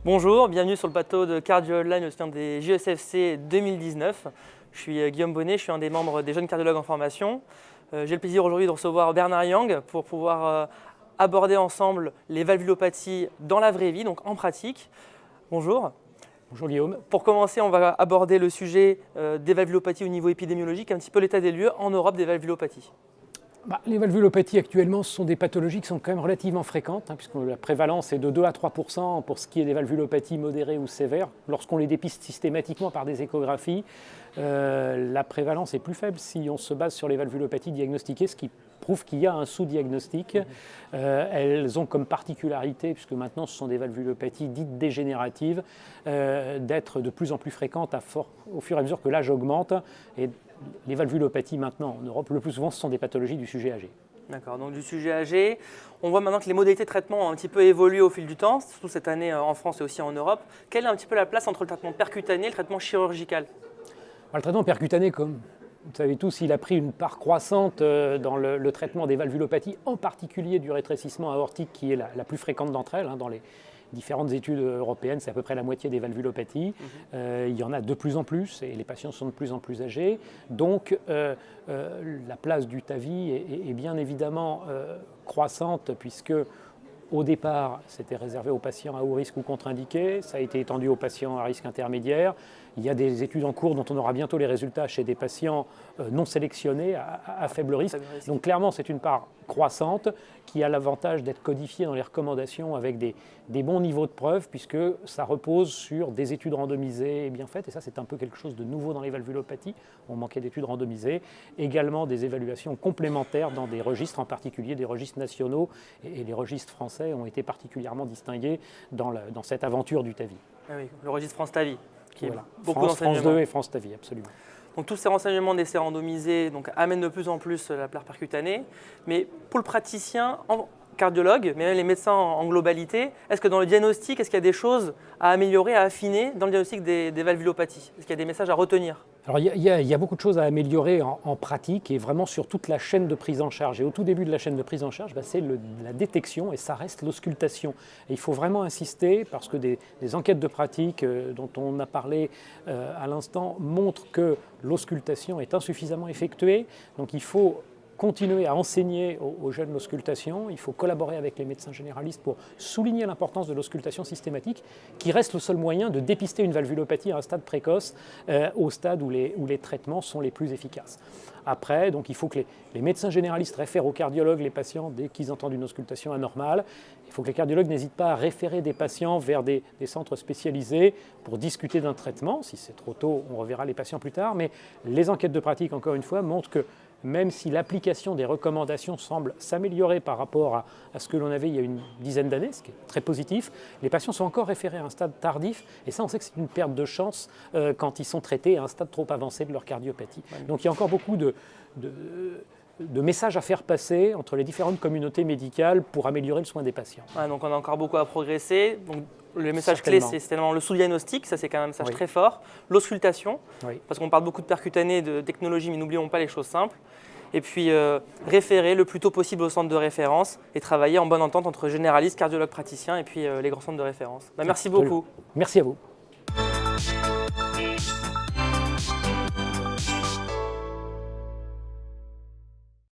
Bonjour, bienvenue sur le plateau de Cardio Online au sein des JESFC 2019. Je suis Guillaume Bonnet, je suis un des membres des jeunes cardiologues en formation. J'ai le plaisir aujourd'hui de recevoir Bernard Yang pour pouvoir aborder ensemble les valvulopathies dans la vraie vie, donc en pratique. Bonjour. Bonjour Guillaume. Pour commencer, on va aborder le sujet des valvulopathies au niveau épidémiologique, un petit peu l'état des lieux en Europe des valvulopathies. Les valvulopathies actuellement, ce sont des pathologies qui sont quand même relativement fréquentes, puisque la prévalence est de 2 à 3% pour ce qui est des valvulopathies modérées ou sévères. Lorsqu'on les dépiste systématiquement par des échographies, la prévalence est plus faible si on se base sur les valvulopathies diagnostiquées, ce qui prouve qu'il y a un sous-diagnostic. Elles ont comme particularité, puisque maintenant ce sont des valvulopathies dites dégénératives, d'être de plus en plus fréquentes au fur et à mesure que l'âge augmente. Et les valvulopathies maintenant en Europe, le plus souvent, ce sont des pathologies du sujet âgé. D'accord, donc du sujet âgé. On voit maintenant que les modalités de traitement ont un petit peu évolué au fil du temps, surtout cette année en France et aussi en Europe. Quelle est un petit peu la place entre le traitement percutané et le traitement chirurgical ? Le traitement percutané, comme vous savez tous, il a pris une part croissante dans le traitement des valvulopathies, en particulier du rétrécissement aortique qui est la plus fréquente d'entre elles. Dans les différentes études européennes, c'est à peu près la moitié des valvulopathies. Il y en a de plus en plus et les patients sont de plus en plus âgés. Donc la place du TAVI est bien évidemment croissante puisque au départ, c'était réservé aux patients à haut risque ou contre-indiqués. Ça a été étendu aux patients à risque intermédiaire. Il y a des études en cours dont on aura bientôt les résultats chez des patients non sélectionnés à faible risque. Donc clairement, c'est une part croissante qui a l'avantage d'être codifiée dans les recommandations avec des bons niveaux de preuve puisque ça repose sur des études randomisées et bien faites. Et ça, c'est un peu quelque chose de nouveau dans les valvulopathies. On manquait d'études randomisées. Également des évaluations complémentaires dans des registres, en particulier des registres nationaux. Et les registres français ont été particulièrement distingués dans cette aventure du TAVI. Ah oui, le registre France TAVI. Qui voilà. Est beaucoup France 2 et France TAVI, absolument. Donc tous ces renseignements d'essais randomisés amènent de plus en plus la plaque percutanée. Mais pour le praticien, cardiologue, mais même les médecins en globalité, est-ce que dans le diagnostic, est-ce qu'il y a des choses à améliorer, à affiner dans le diagnostic des valvulopathies ? Est-ce qu'il y a des messages à retenir ? Alors il y a beaucoup de choses à améliorer en pratique et vraiment sur toute la chaîne de prise en charge. Et au tout début de la chaîne de prise en charge, c'est la détection et ça reste l'auscultation. Et il faut vraiment insister parce que des enquêtes de pratique dont on a parlé à l'instant montrent que l'auscultation est insuffisamment effectuée. Donc il faut continuer à enseigner aux jeunes l'auscultation, il faut collaborer avec les médecins généralistes pour souligner l'importance de l'auscultation systématique, qui reste le seul moyen de dépister une valvulopathie à un stade précoce, au stade où les traitements sont les plus efficaces. Après, donc, il faut que les médecins généralistes réfèrent aux cardiologues les patients dès qu'ils entendent une auscultation anormale. Il faut que les cardiologues n'hésitent pas à référer des patients vers des centres spécialisés pour discuter d'un traitement. Si c'est trop tôt, on reverra les patients plus tard. Mais les enquêtes de pratique, encore une fois, montrent que même si l'application des recommandations semble s'améliorer par rapport à ce que l'on avait il y a une dizaine d'années, ce qui est très positif, les patients sont encore référés à un stade tardif, et ça on sait que c'est une perte de chance quand ils sont traités à un stade trop avancé de leur cardiopathie. Donc il y a encore beaucoup de messages à faire passer entre les différentes communautés médicales pour améliorer le soin des patients. Donc on a encore beaucoup à progresser. Donc, le message clé, c'est certainement le sous-diagnostic, ça c'est quand même un message très fort. L'auscultation, parce qu'on parle beaucoup de percutanée, de technologie, mais n'oublions pas les choses simples. Et puis référer le plus tôt possible au centre de référence et travailler en bonne entente entre généralistes, cardiologues praticiens et puis les grands centres de référence. Merci beaucoup. Merci à vous.